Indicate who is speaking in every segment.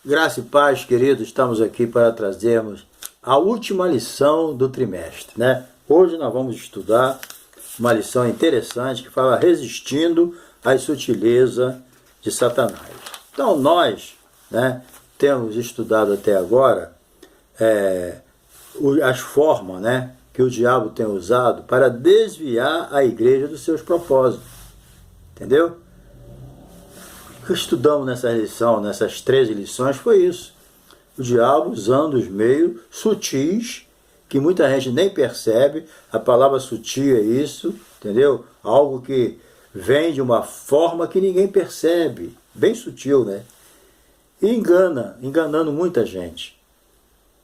Speaker 1: Graça e paz, queridos, estamos aqui para trazermos a última lição do trimestre, né? Hoje nós vamos estudar uma lição interessante que fala resistindo às sutilezas de Satanás. Então nós, né, temos estudado até agora as formas, né, que o diabo tem usado para desviar a igreja dos seus propósitos, entendeu? O que estudamos nessa lição, nessas 13 lições, foi isso. O diabo usando os meios sutis, que muita gente nem percebe. A palavra sutil é isso, entendeu? Algo que vem de uma forma que ninguém percebe. Bem sutil, né? E enganando muita gente.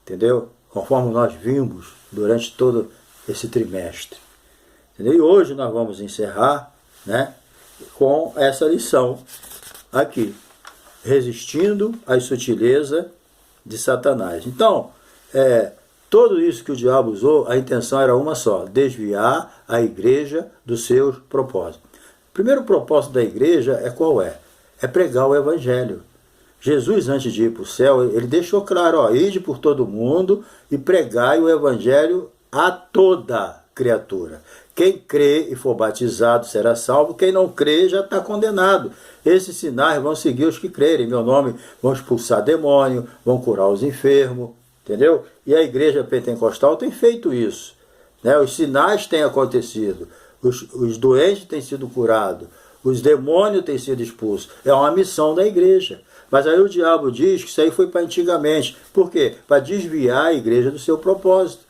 Speaker 1: Entendeu? Conforme nós vimos durante todo esse trimestre. Entendeu? E hoje nós vamos encerrar, né, com essa lição aqui, resistindo às sutilezas de Satanás. Então, tudo isso que o diabo usou, a intenção era uma só: desviar a igreja dos seus propósitos. O primeiro propósito da igreja qual é? É pregar o evangelho. Jesus, antes de ir para o céu, ele deixou claro: ide por todo mundo e pregai o evangelho a toda criatura. Quem crê e for batizado será salvo, quem não crê já está condenado. Esses sinais vão seguir os que crerem. Em meu nome vão expulsar demônio, vão curar os enfermos, entendeu? E a igreja pentecostal tem feito isso, né? Os sinais têm acontecido, os doentes têm sido curados, os demônios têm sido expulsos. É uma missão da igreja. Mas aí o diabo diz que isso aí foi para antigamente. Por quê? Para desviar a igreja do seu propósito.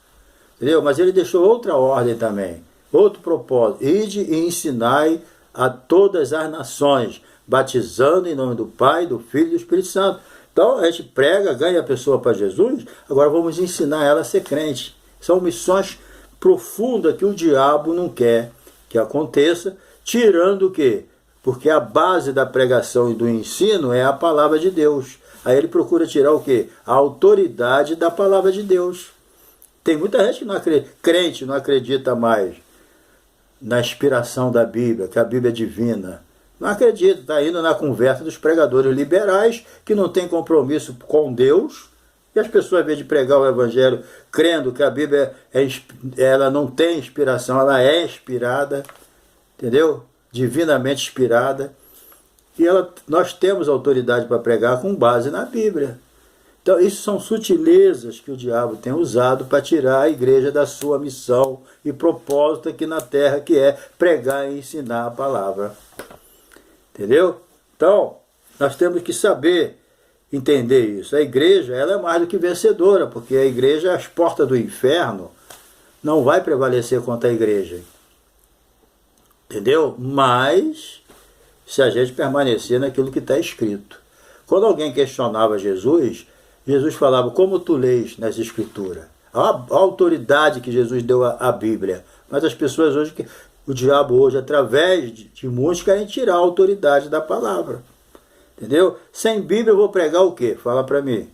Speaker 1: Entendeu? Mas ele deixou outra ordem também, outro propósito: ide e ensinai a todas as nações, batizando em nome do Pai, do Filho e do Espírito Santo. Então a gente prega, ganha a pessoa para Jesus, agora vamos ensinar ela a ser crente. São missões profundas que o diabo não quer que aconteça, tirando o quê? Porque a base da pregação e do ensino é a palavra de Deus. Aí ele procura tirar o quê? A autoridade da palavra de Deus. Tem muita gente que não acredita, crente não acredita mais na inspiração da Bíblia, que a Bíblia é divina. Não acredita, está indo na conversa dos pregadores liberais, que não tem compromisso com Deus, e as pessoas, ao invés de pregar o Evangelho, crendo que a Bíblia ela não tem inspiração, ela é inspirada, entendeu? Divinamente inspirada, e nós temos autoridade para pregar com base na Bíblia. Então, isso são sutilezas que o diabo tem usado para tirar a igreja da sua missão e propósito aqui na terra, que é pregar e ensinar a palavra. Entendeu? Então, nós temos que saber entender isso. A igreja, ela é mais do que vencedora, porque a igreja, as portas do inferno, não vai prevalecer contra a igreja. Entendeu? Mas, se a gente permanecer naquilo que está escrito. Quando alguém questionava Jesus falava: como tu lês nas escrituras? A autoridade que Jesus deu à Bíblia. Mas as pessoas hoje, o diabo hoje, através de muitos, querem tirar a autoridade da palavra. Entendeu? Sem Bíblia eu vou pregar o quê? Fala para mim.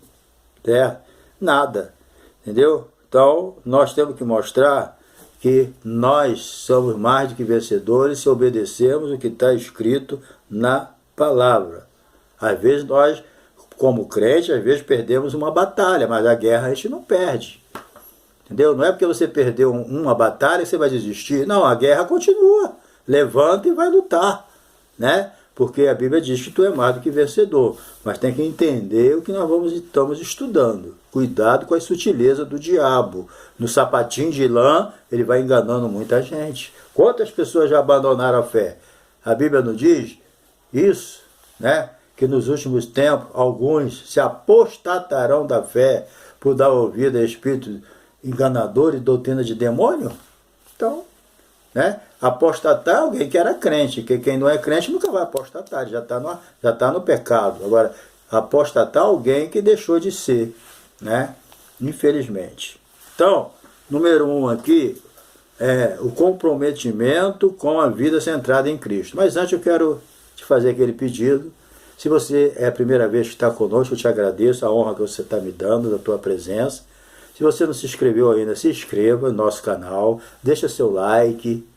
Speaker 1: Nada. Entendeu? Então, nós temos que mostrar que nós somos mais do que vencedores se obedecermos o que está escrito na palavra. Às vezes nós, como crente, às vezes perdemos uma batalha, mas a guerra a gente não perde. Entendeu? Não é porque você perdeu uma batalha que você vai desistir. Não, a guerra continua. Levanta e vai lutar, né? Porque a Bíblia diz que tu é mais do que vencedor. Mas tem que entender o que nós estamos estudando. Cuidado com as sutilezas do diabo. No sapatinho de lã, ele vai enganando muita gente. Quantas pessoas já abandonaram a fé? A Bíblia não diz isso, né? Que nos últimos tempos alguns se apostatarão da fé por dar ouvido a espírito enganador e doutrina de demônio. Então, né? Apostatar alguém que era crente, que quem não é crente nunca vai apostatar, já está no pecado. Agora, apostatar alguém que deixou de ser, né? Infelizmente. Então, número 1 aqui é o comprometimento com a vida centrada em Cristo. Mas antes eu quero te fazer aquele pedido. Se você é a primeira vez que está conosco, eu te agradeço a honra que você está me dando, da tua presença. Se você não se inscreveu ainda, se inscreva no nosso canal, deixa seu like,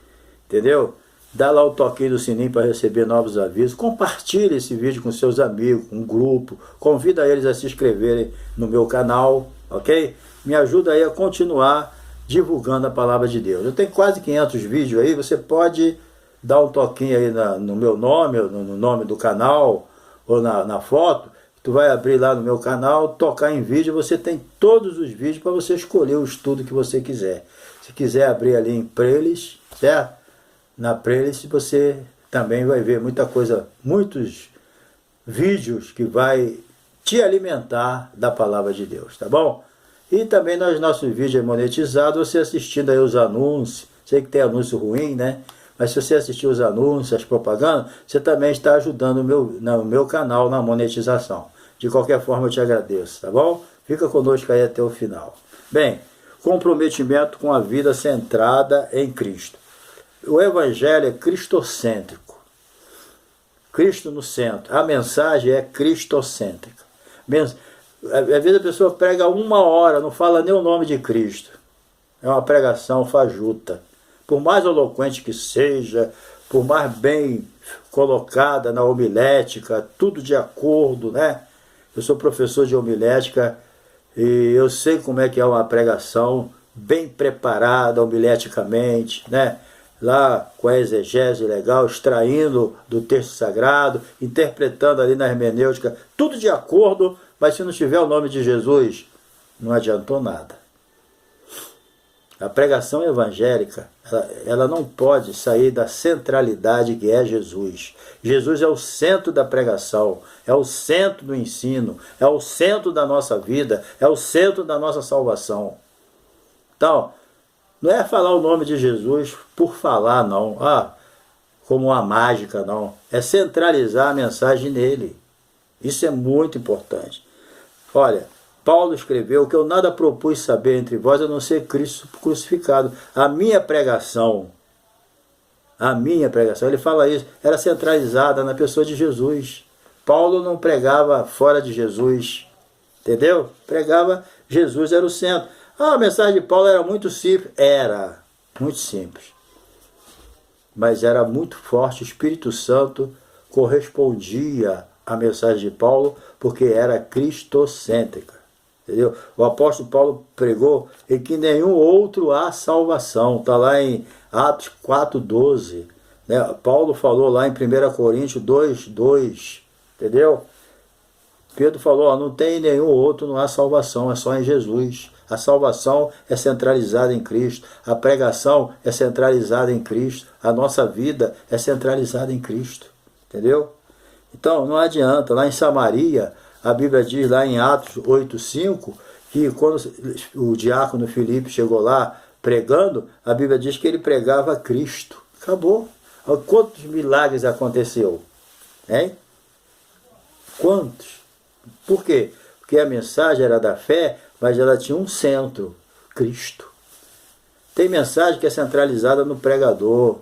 Speaker 1: entendeu? Dá lá o toquinho do sininho para receber novos avisos. Compartilhe esse vídeo com seus amigos, com um grupo. Convida eles a se inscreverem no meu canal, ok? Me ajuda aí a continuar divulgando a palavra de Deus. Eu tenho quase 500 vídeos aí. Você pode dar um toquinho aí no meu nome, no nome do canal, ou na foto. Tu vai abrir lá no meu canal, tocar em vídeo. Você tem todos os vídeos para você escolher o estudo que você quiser. Se quiser abrir ali em playlist, certo? Na playlist você também vai ver muita coisa, muitos vídeos que vai te alimentar da palavra de Deus, tá bom? E também nos nossos vídeos monetizados, você assistindo aí os anúncios, sei que tem anúncio ruim, né? Mas se você assistir os anúncios, as propagandas, você também está ajudando o meu canal na monetização. De qualquer forma eu te agradeço, tá bom? Fica conosco aí até o final. Bem, comprometimento com a vida centrada em Cristo. O Evangelho é cristocêntrico. Cristo no centro. A mensagem é cristocêntrica. Às vezes a pessoa prega 1 hora, não fala nem o nome de Cristo. É uma pregação fajuta. Por mais eloquente que seja, por mais bem colocada na homilética, tudo de acordo, né? Eu sou professor de homilética e eu sei como é que é uma pregação bem preparada homileticamente, né? Lá com a exegese legal, extraindo do texto sagrado, interpretando ali na hermenêutica, tudo de acordo, mas se não tiver o nome de Jesus, não adiantou nada. A pregação evangélica, ela não pode sair da centralidade que é Jesus. Jesus é o centro da pregação, é o centro do ensino, é o centro da nossa vida, é o centro da nossa salvação. Então, não é falar o nome de Jesus por falar, não. Como uma mágica, não. É centralizar a mensagem nele. Isso é muito importante. Olha, Paulo escreveu que eu nada propus saber entre vós a não ser Cristo crucificado. A minha pregação, ele fala isso, era centralizada na pessoa de Jesus. Paulo não pregava fora de Jesus, entendeu? Pregava, Jesus era o centro. A mensagem de Paulo era muito simples. Era muito simples. Mas era muito forte. O Espírito Santo correspondia à mensagem de Paulo porque era cristocêntrica. Entendeu? O apóstolo Paulo pregou em que nenhum outro há salvação. Está lá em Atos 4,12. Né? Paulo falou lá em 1 Coríntios 2,2. Entendeu? Pedro falou, não tem nenhum outro, não há salvação, é só em Jesus. A salvação é centralizada em Cristo, a pregação é centralizada em Cristo, a nossa vida é centralizada em Cristo, entendeu? Então não adianta, lá em Samaria, a Bíblia diz lá em Atos 8,5, que quando o diácono Filipe chegou lá pregando, a Bíblia diz que ele pregava Cristo. Acabou. Quantos milagres aconteceu? Hein? Quantos? Por quê? Porque a mensagem era da fé, mas ela tinha um centro, Cristo. Tem mensagem que é centralizada no pregador,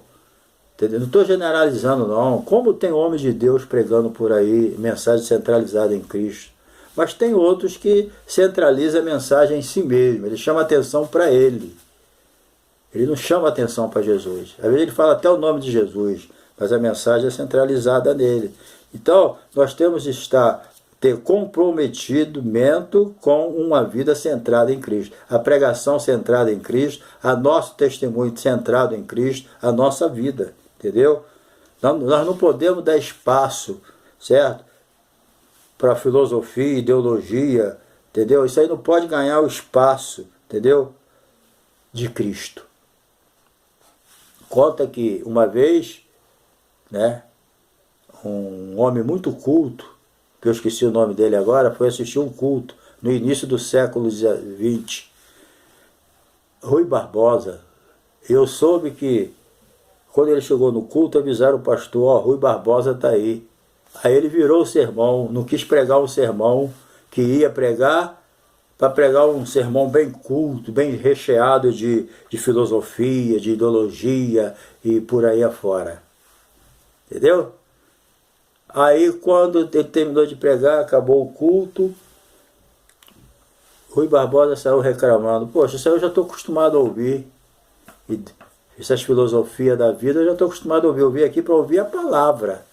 Speaker 1: entendeu? Não estou generalizando não, como tem homens de Deus pregando por aí, mensagem centralizada em Cristo. Mas tem outros que centralizam a mensagem em si mesmo, ele chama atenção para ele. Ele não chama atenção para Jesus. Às vezes ele fala até o nome de Jesus, mas a mensagem é centralizada nele. Então, nós temos de ter comprometimento com uma vida centrada em Cristo. A pregação centrada em Cristo, a nosso testemunho centrado em Cristo, a nossa vida, entendeu? Nós não podemos dar espaço, certo? Para filosofia, ideologia, entendeu? Isso aí não pode ganhar o espaço, entendeu? De Cristo. Conta que uma vez, né, um homem muito culto, que eu esqueci o nome dele agora, foi assistir um culto no início do século XX. Rui Barbosa. Eu soube que quando ele chegou no culto, avisaram o pastor, Rui Barbosa está aí. Aí ele virou o sermão, não quis pregar um sermão que ia pregar, para pregar um sermão bem culto, bem recheado de filosofia, de ideologia e por aí afora. Entendeu? Aí quando ele terminou de pregar, acabou o culto, Rui Barbosa saiu reclamando, poxa, isso aí eu já estou acostumado a ouvir. essas filosofias da vida eu já estou acostumado a ouvir. Eu vim aqui para ouvir a palavra.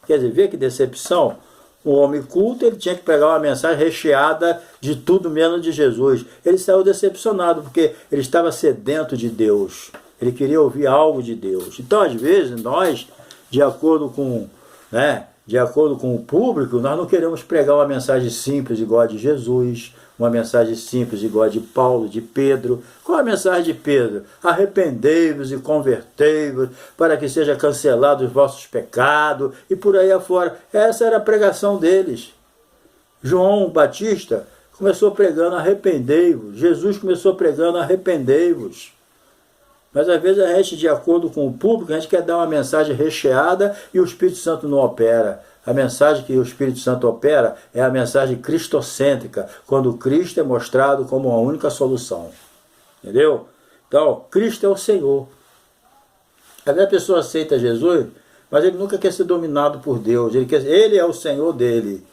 Speaker 1: Quer dizer, vê que decepção. Um homem culto, ele tinha que pegar uma mensagem recheada de tudo menos de Jesus. Ele saiu decepcionado, porque ele estava sedento de Deus. Ele queria ouvir algo de Deus. Então, às vezes, nós, de acordo com o público, nós não queremos pregar uma mensagem simples igual a de Jesus, uma mensagem simples igual a de Paulo, de Pedro. Qual a mensagem de Pedro? Arrependei-vos e convertei-vos para que seja cancelado os vossos pecados e por aí afora. Essa era a pregação deles. João Batista começou pregando arrependei-vos. Jesus começou pregando arrependei-vos. Mas às vezes a gente, de acordo com o público, a gente quer dar uma mensagem recheada e o Espírito Santo não opera. A mensagem que o Espírito Santo opera é a mensagem cristocêntrica, quando Cristo é mostrado como a única solução. Entendeu? Então, Cristo é o Senhor. Às vezes a pessoa aceita Jesus, mas ele nunca quer ser dominado por Deus. Ele é o Senhor dele.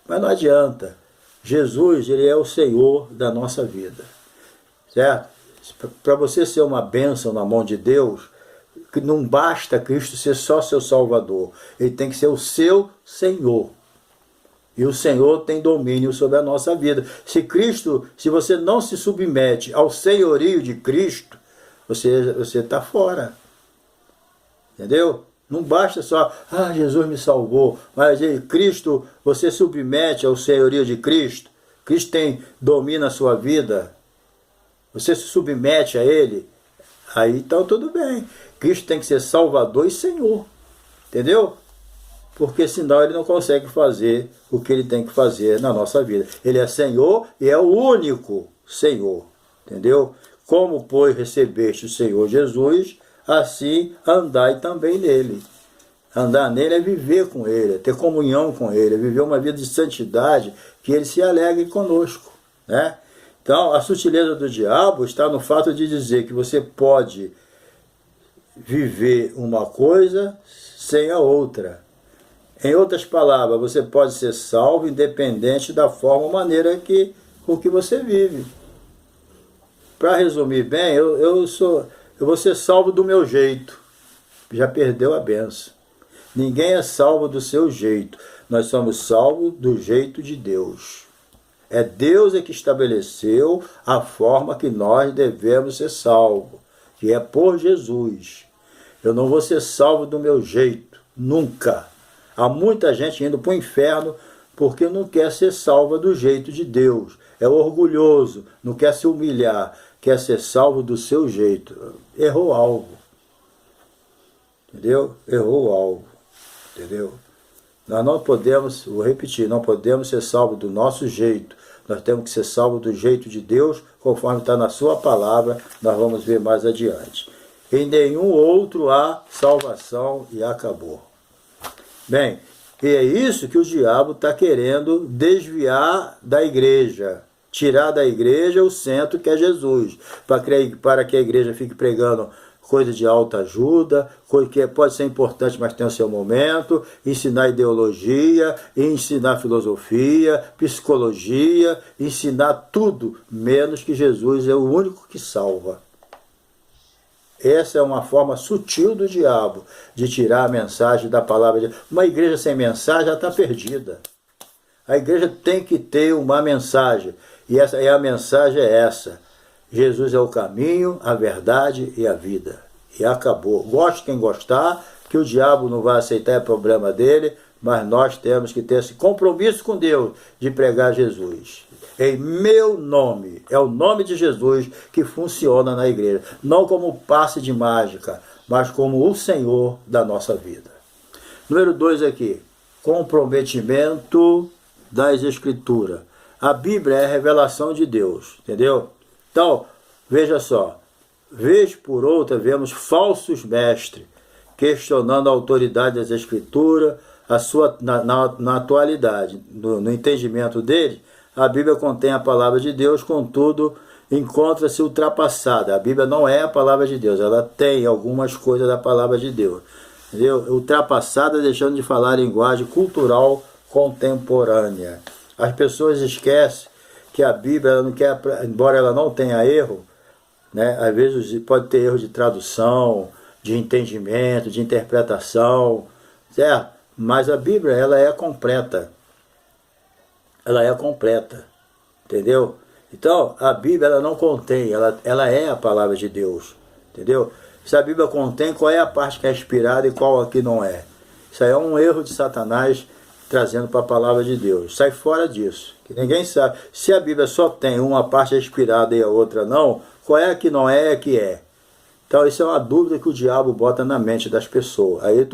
Speaker 1: Mas não adianta. Jesus, ele é o Senhor da nossa vida. Certo? Para você ser uma bênção na mão de Deus, não basta Cristo ser só seu Salvador. Ele tem que ser o seu Senhor. E o Senhor tem domínio sobre a nossa vida. Se você não se submete ao senhorio de Cristo, você está fora. Entendeu? Não basta só, Jesus me salvou. Mas Cristo, você submete ao senhorio de Cristo. Cristo domina a sua vida. Você se submete a Ele. Aí então tudo bem. Cristo tem que ser Salvador e Senhor. Entendeu? Porque senão ele não consegue fazer o que ele tem que fazer na nossa vida. Ele é Senhor e é o único Senhor. Entendeu? Como, pois, recebeste o Senhor Jesus, assim andai também nele. Andar nele é viver com ele, é ter comunhão com ele, é viver uma vida de santidade, que ele se alegre conosco. Né? Então, a sutileza do diabo está no fato de dizer que você pode viver uma coisa sem a outra. Em outras palavras, você pode ser salvo independente da forma ou maneira com que você vive. Para resumir bem, eu vou ser salvo do meu jeito. Já perdeu a benção. Ninguém é salvo do seu jeito. Nós somos salvos do jeito de Deus. É Deus que estabeleceu a forma que nós devemos ser salvos, que é por Jesus. Eu não vou ser salvo do meu jeito, nunca. Há muita gente indo para o inferno porque não quer ser salva do jeito de Deus. É orgulhoso, não quer se humilhar, quer ser salvo do seu jeito. Errou algo. Entendeu? Errou algo. Entendeu? Nós não podemos, vou repetir, não podemos ser salvos do nosso jeito. Nós temos que ser salvos do jeito de Deus, conforme está na sua palavra, nós vamos ver mais adiante. Em nenhum outro há salvação e acabou. Bem, e é isso que o diabo está querendo desviar da igreja. Tirar da igreja o centro que é Jesus. Para que a igreja fique pregando coisa de alta ajuda, coisa que pode ser importante, mas tem o seu momento, ensinar ideologia, ensinar filosofia, psicologia, ensinar tudo, menos que Jesus é o único que salva. Essa é uma forma sutil do diabo de tirar a mensagem da palavra de Deus. Uma igreja sem mensagem já está perdida. A igreja tem que ter uma mensagem, e a mensagem é essa. Jesus é o caminho, a verdade e a vida. E acabou. Goste quem gostar, que o diabo não vai aceitar, é problema dele, mas nós temos que ter esse compromisso com Deus de pregar Jesus. Em meu nome, é o nome de Jesus que funciona na igreja. Não como passe de mágica, mas como o Senhor da nossa vida. Número 2 aqui, comprometimento das Escrituras. A Bíblia é a revelação de Deus, entendeu? Então, veja só, vez por outra vemos falsos mestres questionando a autoridade das Escrituras, na atualidade, no entendimento deles. A Bíblia contém a palavra de Deus, contudo, encontra-se ultrapassada. A Bíblia não é a palavra de Deus, ela tem algumas coisas da palavra de Deus. Entendeu? Ultrapassada, deixando de falar a linguagem cultural contemporânea. As pessoas esquecem que a Bíblia, ela não quer, embora ela não tenha erro, né? Às vezes pode ter erro de tradução, de entendimento, de interpretação, certo? Mas a Bíblia, ela é completa. Ela é completa, entendeu? Então, a Bíblia, ela não contém, ela é a palavra de Deus, entendeu? Se a Bíblia contém, qual é a parte que é inspirada e qual aqui não é? Isso aí é um erro de Satanás trazendo para a palavra de Deus. Sai fora disso, que ninguém sabe. Se a Bíblia só tem uma parte inspirada e a outra não, qual é a que não é e a que é? Então isso é uma dúvida que o diabo bota na mente das pessoas. Aí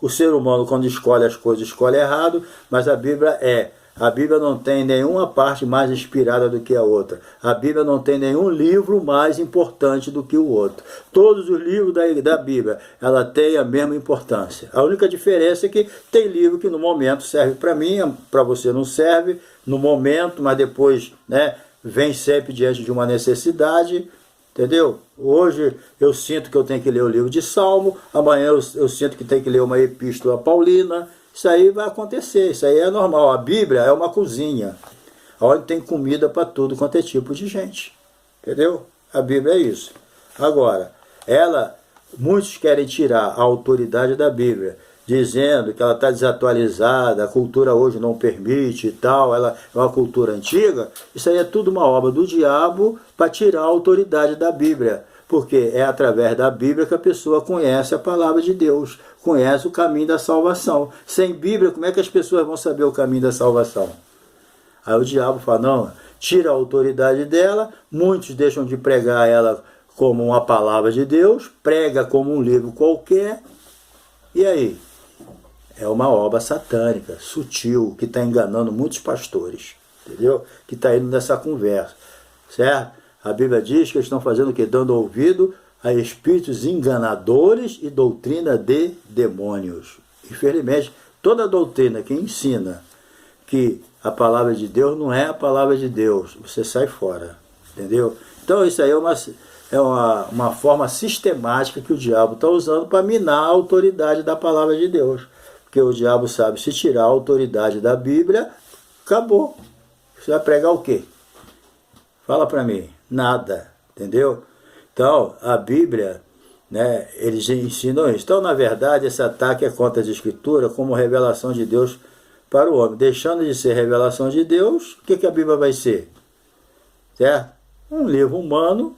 Speaker 1: o ser humano, quando escolhe as coisas, escolhe errado, mas a Bíblia é. A Bíblia não tem nenhuma parte mais inspirada do que a outra. A Bíblia não tem nenhum livro mais importante do que o outro. Todos os livros da Bíblia, ela tem a mesma importância. A única diferença é que tem livro que no momento serve para mim, para você não serve no momento, mas depois, né, vem sempre diante de uma necessidade, entendeu? Hoje eu sinto que eu tenho que ler o livro de Salmo, amanhã eu sinto que tenho que ler uma epístola paulina. Isso aí vai acontecer, isso aí é normal. A Bíblia é uma cozinha, onde tem comida para tudo quanto é tipo de gente. Entendeu? A Bíblia é isso. Agora, muitos querem tirar a autoridade da Bíblia, dizendo que ela está desatualizada, a cultura hoje não permite e tal, ela é uma cultura antiga. Isso aí é tudo uma obra do diabo para tirar a autoridade da Bíblia. Porque é através da Bíblia que a pessoa conhece a palavra de Deus, conhece o caminho da salvação. Sem Bíblia, como é que as pessoas vão saber o caminho da salvação? Aí o diabo fala, não, tira a autoridade dela, muitos deixam de pregar ela como uma palavra de Deus, prega como um livro qualquer, e aí? É uma obra satânica, sutil, que está enganando muitos pastores, entendeu? Que está indo nessa conversa, certo? A Bíblia diz que eles estão fazendo o quê? Dando ouvido a espíritos enganadores e doutrina de demônios. Infelizmente, toda doutrina que ensina que a palavra de Deus não é a palavra de Deus, você sai fora, entendeu? Então isso aí é uma forma sistemática que o diabo está usando para minar a autoridade da palavra de Deus. Porque o diabo sabe, se tirar a autoridade da Bíblia, acabou. Você vai pregar o quê? Fala para mim. Nada, entendeu? Então, a Bíblia, né, eles ensinam isso. Então, na verdade, esse ataque é contra as Escrituras como revelação de Deus para o homem. Deixando de ser revelação de Deus, o que a Bíblia vai ser? Certo? Um livro humano,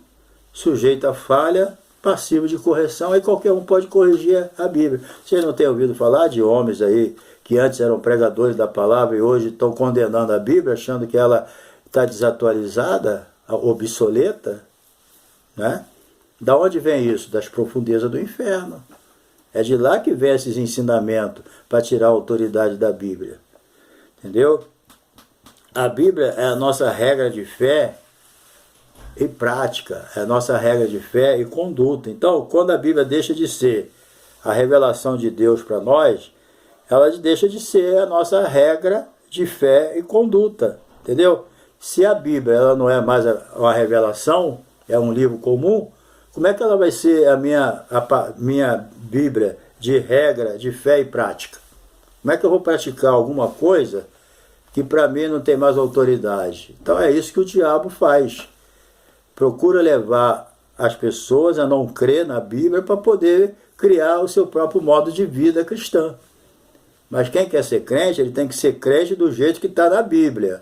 Speaker 1: sujeito a falha, passivo de correção, aí qualquer um pode corrigir a Bíblia. Vocês não têm ouvido falar de homens aí que antes eram pregadores da palavra e hoje estão condenando a Bíblia, achando que ela está desatualizada, obsoleta, né? Da onde vem isso? Das profundezas do inferno. É de lá que vem esses ensinamentos para tirar a autoridade da Bíblia. Entendeu? A Bíblia é a nossa regra de fé e prática, é a nossa regra de fé e conduta. Então, quando a Bíblia deixa de ser a revelação de Deus para nós, ela deixa de ser a nossa regra de fé e conduta. Entendeu? Se a Bíblia ela não é mais uma revelação, é um livro comum, como é que ela vai ser a minha Bíblia de regra, de fé e prática? Como é que eu vou praticar alguma coisa que para mim não tem mais autoridade? Então é isso que o diabo faz. Procura levar as pessoas a não crer na Bíblia para poder criar o seu próprio modo de vida cristã. Mas quem quer ser crente, ele tem que ser crente do jeito que está na Bíblia.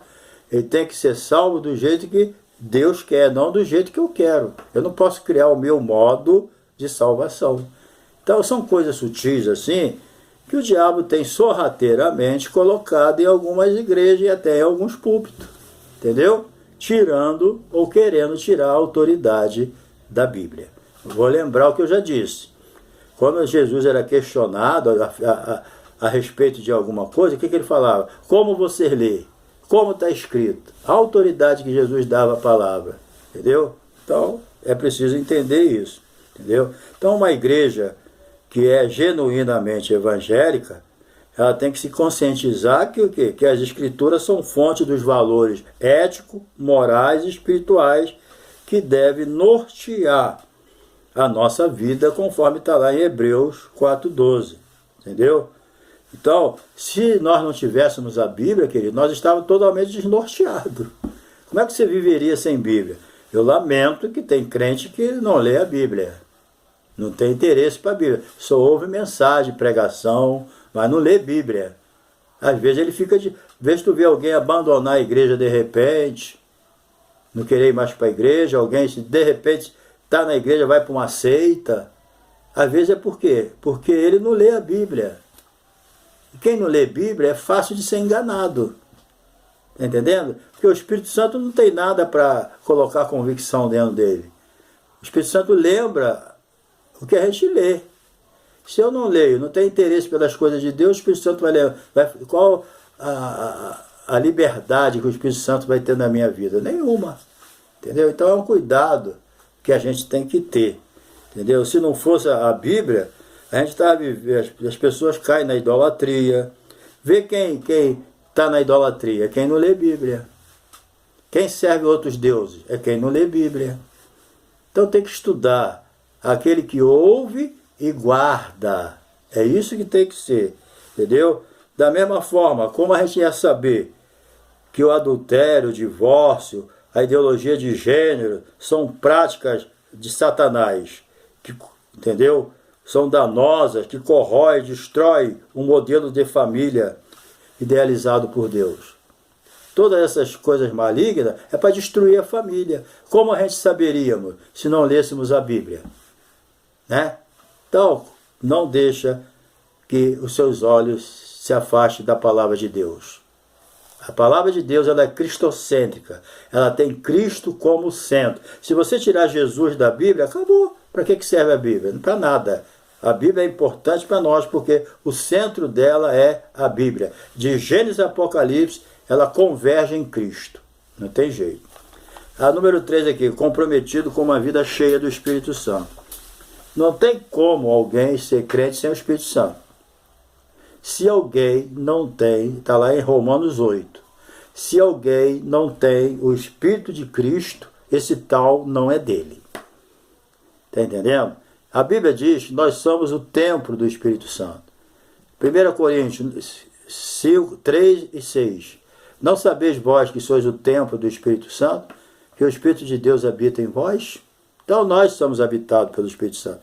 Speaker 1: Ele tem que ser salvo do jeito que Deus quer, não do jeito que eu quero. Eu não posso criar o meu modo de salvação. Então são coisas sutis assim, que o diabo tem sorrateiramente colocado em algumas igrejas e até em alguns púlpitos. Entendeu? Tirando ou querendo tirar a autoridade da Bíblia. Vou lembrar o que eu já disse. Quando Jesus era questionado a respeito de alguma coisa, o que ele falava? Como você lê? Como está escrito? A autoridade que Jesus dava à palavra. Entendeu? Então, é preciso entender isso. Entendeu? Então, uma igreja que é genuinamente evangélica, ela tem que se conscientizar que as Escrituras são fonte dos valores éticos, morais e espirituais que devem nortear a nossa vida, conforme está lá em Hebreus 4:12. Entendeu? Então, se nós não tivéssemos a Bíblia, querido, nós estávamos totalmente desnorteados. Como é que você viveria sem Bíblia? Eu lamento que tem crente que não lê a Bíblia. Não tem interesse para a Bíblia. Só ouve mensagem, pregação, mas não lê Bíblia. Às vezes ele fica de... Vê se tu vê alguém abandonar a igreja de repente, não querer ir mais para a igreja, alguém de repente está na igreja, vai para uma seita. Às vezes é por quê? Porque ele não lê a Bíblia. E quem não lê Bíblia é fácil de ser enganado. Está entendendo? Porque o Espírito Santo não tem nada para colocar convicção dentro dele. O Espírito Santo lembra o que a gente lê. Se eu não leio, não tenho interesse pelas coisas de Deus, o Espírito Santo vai ler. Qual a liberdade que o Espírito Santo vai ter na minha vida? Nenhuma. Entendeu? Então é um cuidado que a gente tem que ter. Entendeu? Se não fosse a Bíblia, a gente tá vivendo, as pessoas caem na idolatria. Vê quem está na idolatria, quem não lê Bíblia. Quem serve outros deuses é quem não lê Bíblia. Então tem que estudar. Aquele que ouve e guarda. É isso que tem que ser. Entendeu? Da mesma forma, como a gente ia saber que o adultério, o divórcio, a ideologia de gênero são práticas de Satanás, que, entendeu? São danosas, que corrói, destrói um modelo de família idealizado por Deus. Todas essas coisas malignas é para destruir a família. Como a gente saberíamos se não lêssemos a Bíblia? Né? Então, não deixa que os seus olhos se afastem da palavra de Deus. A palavra de Deus ela é cristocêntrica. Ela tem Cristo como centro. Se você tirar Jesus da Bíblia, acabou. Para que serve a Bíblia? Não para nada. A Bíblia é importante para nós porque o centro dela é a Bíblia. De Gênesis a Apocalipse, ela converge em Cristo. Não tem jeito. A número 3 aqui, comprometido com uma vida cheia do Espírito Santo. Não tem como alguém ser crente sem o Espírito Santo. Se alguém não tem, está lá em Romanos 8, se alguém não tem o Espírito de Cristo, esse tal não é dele. Está entendendo? A Bíblia diz que nós somos o templo do Espírito Santo. 1 Coríntios 5, 3 e 6. Não sabeis vós que sois o templo do Espírito Santo, que o Espírito de Deus habita em vós? Então nós somos habitados pelo Espírito Santo.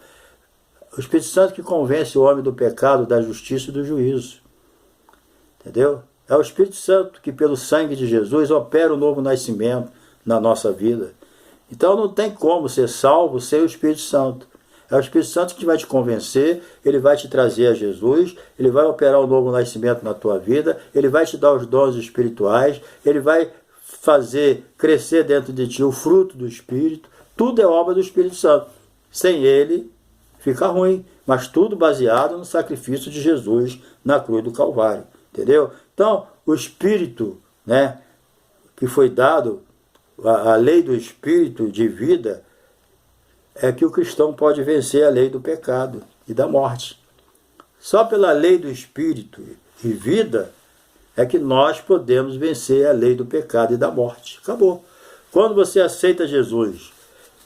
Speaker 1: O Espírito Santo que convence o homem do pecado, da justiça e do juízo. Entendeu? É o Espírito Santo que pelo sangue de Jesus opera o novo nascimento na nossa vida. Então não tem como ser salvo sem o Espírito Santo. É o Espírito Santo que vai te convencer, ele vai te trazer a Jesus, ele vai operar o novo nascimento na tua vida, ele vai te dar os dons espirituais, ele vai fazer crescer dentro de ti o fruto do Espírito. Tudo é obra do Espírito Santo. Sem ele, fica ruim, mas tudo baseado no sacrifício de Jesus na cruz do Calvário. Entendeu? Então, o Espírito, né, que foi dado, a lei do Espírito de vida, é que o cristão pode vencer a lei do pecado e da morte. Só pela lei do Espírito e vida é que nós podemos vencer a lei do pecado e da morte. Acabou. Quando você aceita Jesus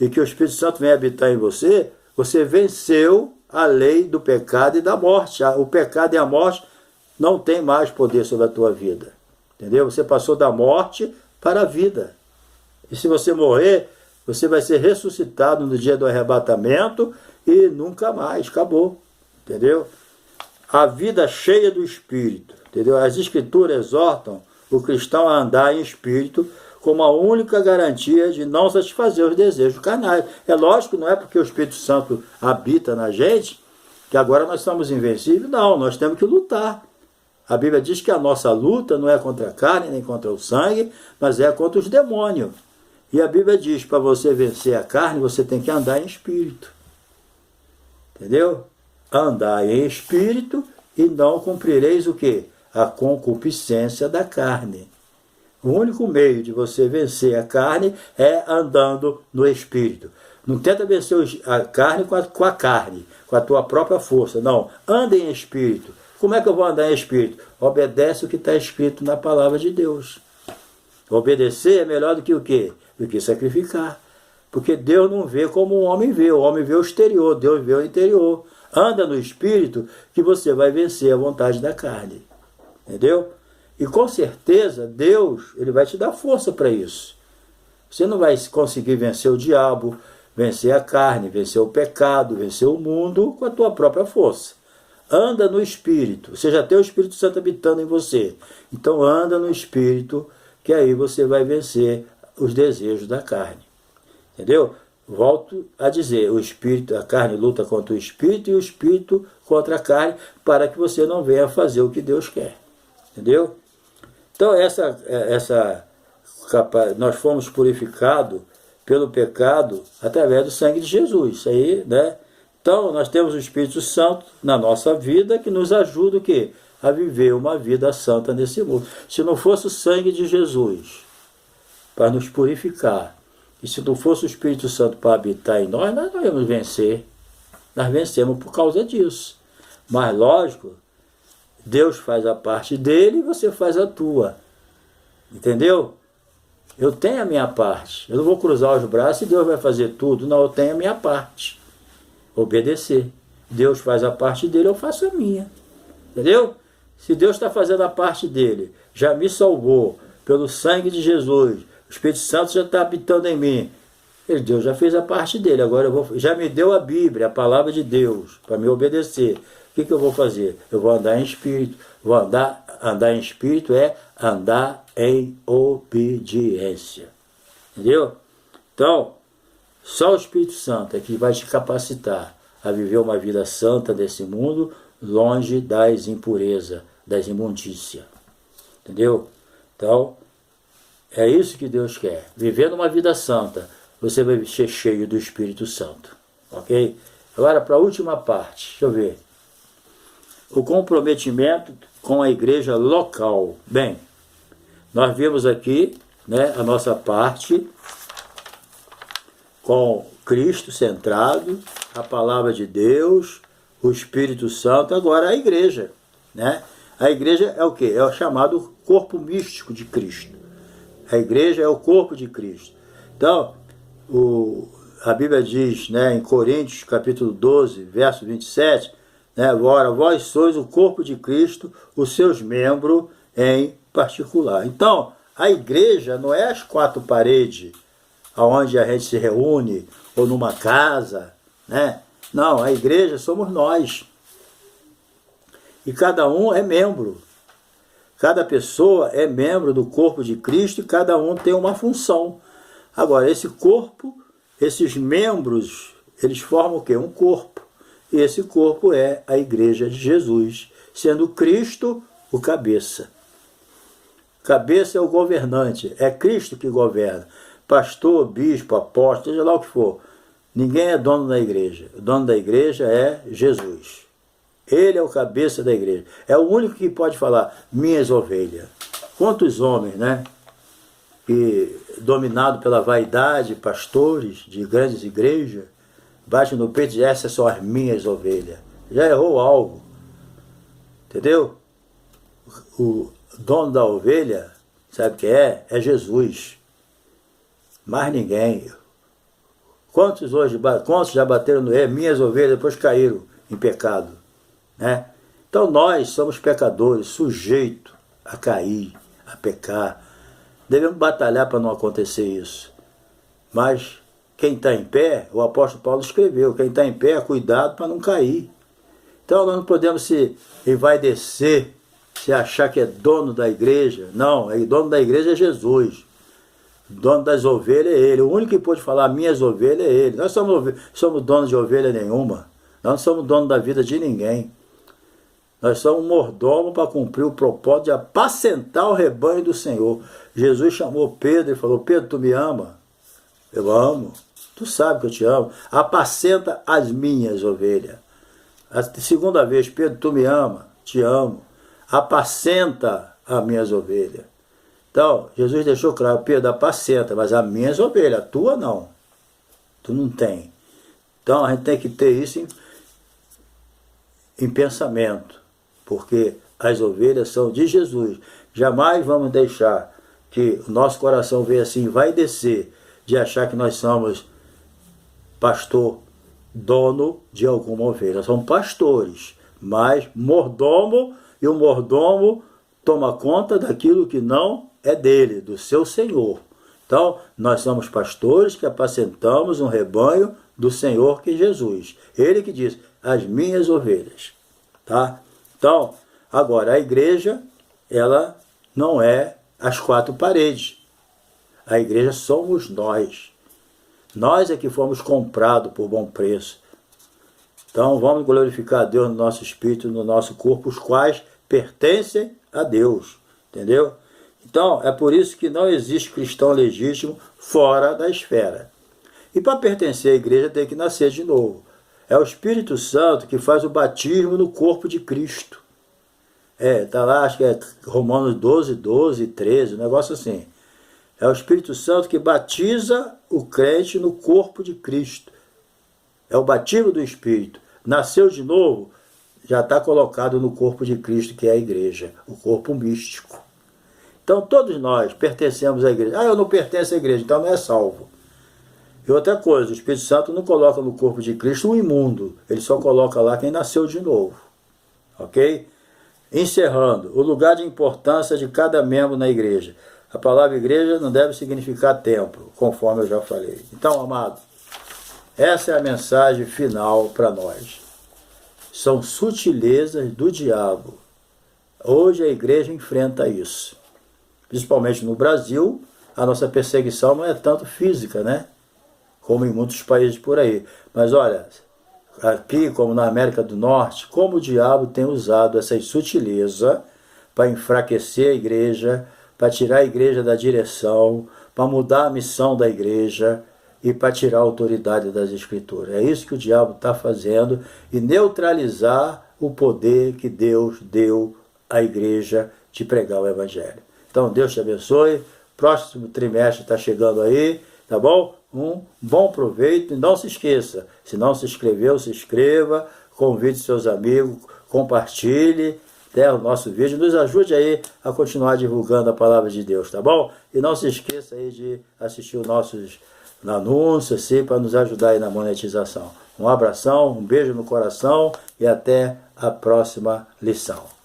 Speaker 1: e que o Espírito Santo vem habitar em você, você venceu a lei do pecado e da morte. O pecado e a morte não tem mais poder sobre a tua vida. Entendeu? Você passou da morte para a vida. E se você morrer, você vai ser ressuscitado no dia do arrebatamento e nunca mais. Acabou. Entendeu? A vida cheia do Espírito. Entendeu? As Escrituras exortam o cristão a andar em Espírito como a única garantia de não satisfazer os desejos carnais. É lógico, não é porque o Espírito Santo habita na gente que agora nós somos invencíveis. Não, nós temos que lutar. A Bíblia diz que a nossa luta não é contra a carne nem contra o sangue, mas é contra os demônios. E a Bíblia diz que para você vencer a carne, você tem que andar em Espírito. Entendeu? Andar em Espírito e não cumprireis o quê? A concupiscência da carne. O único meio de você vencer a carne é andando no Espírito. Não tenta vencer a carne com a carne, com a tua própria força. Não, anda em Espírito. Como é que eu vou andar em Espírito? Obedece o que está escrito na palavra de Deus. Obedecer é melhor do que o quê? Do que sacrificar. Porque Deus não vê como o homem vê. O homem vê o exterior, Deus vê o interior. Anda no Espírito que você vai vencer a vontade da carne. Entendeu? E com certeza Deus ele vai te dar força para isso. Você não vai conseguir vencer o diabo, vencer a carne, vencer o pecado, vencer o mundo com a tua própria força. Anda no Espírito. Você já tem o Espírito Santo habitando em você. Então anda no Espírito, que aí você vai vencer os desejos da carne. Entendeu? Volto a dizer, o Espírito, a carne luta contra o Espírito e o Espírito contra a carne, para que você não venha fazer o que Deus quer. Entendeu? Então nós fomos purificados pelo pecado através do sangue de Jesus. Isso aí, né? Então, nós temos o Espírito Santo na nossa vida que nos ajuda o quê? A viver uma vida santa nesse mundo. Se não fosse o sangue de Jesus para nos purificar, e se não fosse o Espírito Santo para habitar em nós, nós não íamos vencer. Nós vencemos por causa disso. Mas, lógico, Deus faz a parte dele e você faz a tua. Entendeu? Eu tenho a minha parte. Eu não vou cruzar os braços e Deus vai fazer tudo. Não, eu tenho a minha parte. Obedecer. Deus faz a parte dele, eu faço a minha. Entendeu? Se Deus está fazendo a parte dele, já me salvou pelo sangue de Jesus, o Espírito Santo já está habitando em mim, Deus já fez a parte dele, agora já me deu a Bíblia, a palavra de Deus, para me obedecer. O que eu vou fazer? Eu vou andar em Espírito. Andar em Espírito é andar em obediência. Entendeu? Então, só o Espírito Santo é que vai te capacitar a viver uma vida santa desse mundo, longe das impurezas, das imundícias. Entendeu? Então, é isso que Deus quer. Vivendo uma vida santa, você vai ser cheio do Espírito Santo. Ok? Agora, para a última parte, deixa eu ver. O comprometimento com a igreja local. Bem, nós vimos aqui, né, a nossa parte com Cristo centrado, a palavra de Deus, o Espírito Santo, agora a igreja. Né? A igreja é o quê? É o chamado corpo místico de Cristo. A igreja é o corpo de Cristo. Então, a Bíblia diz, né, em Coríntios, capítulo 12, verso 27, né, agora vós sois o corpo de Cristo, os seus membros em particular. Então, a igreja não é as quatro paredes, onde a gente se reúne, ou numa casa, né? Não, a igreja somos nós. E cada um é membro. Cada pessoa é membro do corpo de Cristo e cada um tem uma função. Agora, esse corpo, esses membros, eles formam o quê? Um corpo. E esse corpo é a igreja de Jesus, sendo Cristo o cabeça. Cabeça é o governante, é Cristo que governa. Pastor, bispo, apóstolo, seja lá o que for. Ninguém é dono da igreja. O dono da igreja é Jesus. Ele é o cabeça da igreja. É o único que pode falar, minhas ovelhas. Quantos homens, né? E dominado pela vaidade, pastores de grandes igrejas, batem no peito e dizem, essas são as minhas ovelhas. Já errou algo. Entendeu? O dono da ovelha, sabe o que é? É Jesus. Mais ninguém. Quantos já bateram no minhas ovelhas, depois caíram em pecado? Né? Então nós somos pecadores, sujeitos a cair, a pecar. Devemos batalhar para não acontecer isso. Mas quem está em pé, o apóstolo Paulo escreveu, quem está em pé, cuidado para não cair. Então nós não podemos se envaidecer, se achar que é dono da igreja. Não, o dono da igreja é Jesus. O dono das ovelhas é ele. O único que pode falar minhas ovelhas é ele. Nós somos donos de ovelha nenhuma. Nós não somos donos da vida de ninguém. Nós somos um mordomo para cumprir o propósito de apacentar o rebanho do Senhor. Jesus chamou Pedro e falou, Pedro, tu me ama? Eu amo. Tu sabe que eu te amo. Apacenta as minhas ovelhas. A segunda vez, Pedro, tu me ama? Te amo. Apacenta as minhas ovelhas. Então, Jesus deixou claro, Pedro, apacenta, mas as minhas ovelhas, a tua não. Tu não tem. Então, a gente tem que ter isso em pensamento, porque as ovelhas são de Jesus. Jamais vamos deixar que o nosso coração venha assim, vai descer, de achar que nós somos pastor, dono de alguma ovelha. Nós somos pastores, mas mordomo, e o mordomo toma conta daquilo que não é dele, do seu Senhor. Então, nós somos pastores que apacentamos um rebanho do Senhor que é Jesus. Ele que diz, as minhas ovelhas. Tá? Então, agora, a igreja, ela não é as quatro paredes. A igreja somos nós. Nós é que fomos comprados por bom preço. Então, vamos glorificar a Deus no nosso espírito, no nosso corpo, os quais pertencem a Deus. Entendeu? Então, é por isso que não existe cristão legítimo fora da esfera. E para pertencer à igreja tem que nascer de novo. É o Espírito Santo que faz o batismo no corpo de Cristo. Está lá, acho que é Romanos 12, 12, 13, um negócio assim. É o Espírito Santo que batiza o crente no corpo de Cristo. É o batismo do Espírito. Nasceu de novo, já está colocado no corpo de Cristo, que é a igreja, o corpo místico. Então todos nós pertencemos à igreja. Eu não pertenço à igreja, então não é salvo. E outra coisa, o Espírito Santo não coloca no corpo de Cristo um imundo. Ele só coloca lá quem nasceu de novo. Ok? Encerrando, o lugar de importância de cada membro na igreja. A palavra igreja não deve significar templo, conforme eu já falei. Então, amado, essa é a mensagem final para nós. São sutilezas do diabo. Hoje a igreja enfrenta isso. Principalmente no Brasil, a nossa perseguição não é tanto física, né? Como em muitos países por aí. Mas olha, aqui como na América do Norte, como o diabo tem usado essa sutileza para enfraquecer a igreja, para tirar a igreja da direção, para mudar a missão da igreja e para tirar a autoridade das escrituras. É isso que o diabo está fazendo e neutralizar o poder que Deus deu à igreja de pregar o evangelho. Então Deus te abençoe, próximo trimestre está chegando aí, tá bom? Um bom proveito e não se esqueça, se não se inscreveu, se inscreva, convide seus amigos, compartilhe o nosso vídeo, nos ajude aí a continuar divulgando a palavra de Deus, tá bom? E não se esqueça aí de assistir os nossos anúncios, assim, para nos ajudar aí na monetização. Um abração, um beijo no coração e até a próxima lição.